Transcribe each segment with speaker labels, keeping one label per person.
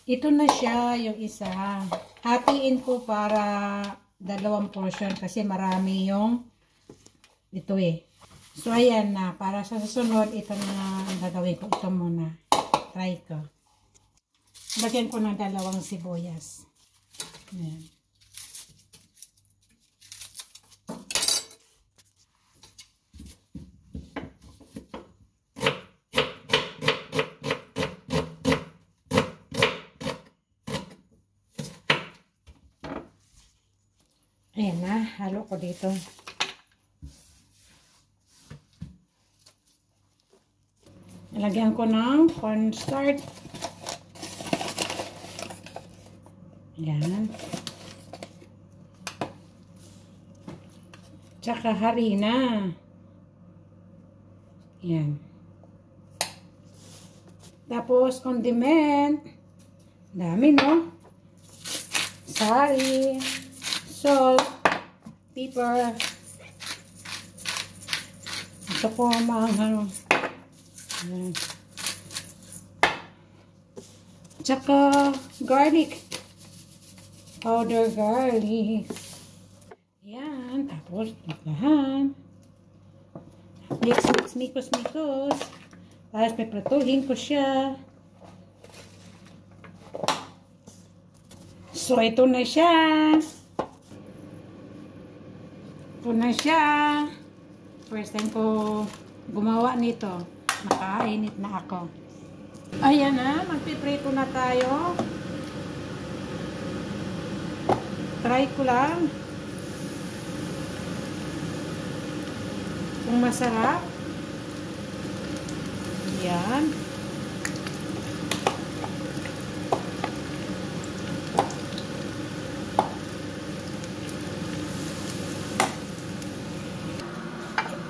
Speaker 1: Ito na siya yung isa. Hatiin ko para 2 portion kasi marami yung ito eh. So, ayan na. Para sa susunod, ito na ang gagawin ko. Ito muna. Try ko. Lagyan ko ng 2 sibuyas. Ayan. Ayan na. Halo ko dito. Lagyan ko ng cornstarch. Ayan. Tsaka harina. Ayan. Tapos condiment. Dami, no? Sari. Salt. Pepper. Ito po maanghang. Ayan. Tsaka garlic. Powder garlic. Ayan. Tapos lahat. Mix, mikos. Tapos piprituhin ko siya. So, ito na siya. First time ko gumawa nito. Nakainit na ako. Ayan na. Magpiprito na tayo. Try ko lang. Kung masarap. Ayan.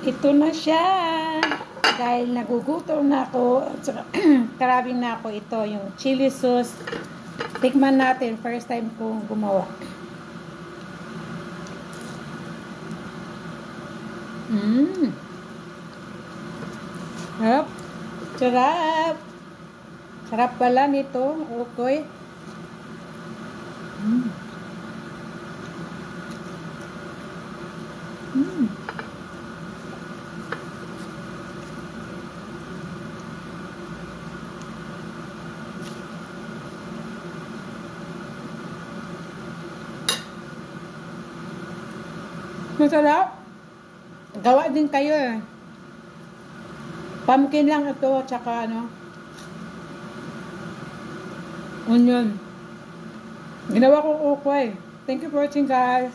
Speaker 1: Ito na siya. Dahil nagugutom na ako. Karabing na ako ito. Yung chili sauce. Tikman natin. First time kong gumawa. Sarap. Sarap pala nito. Okay. Masarap. Gawa din kayo eh. Pumpkin lang ito at saka onion. Ginawa ko ukay. Thank you for watching, guys.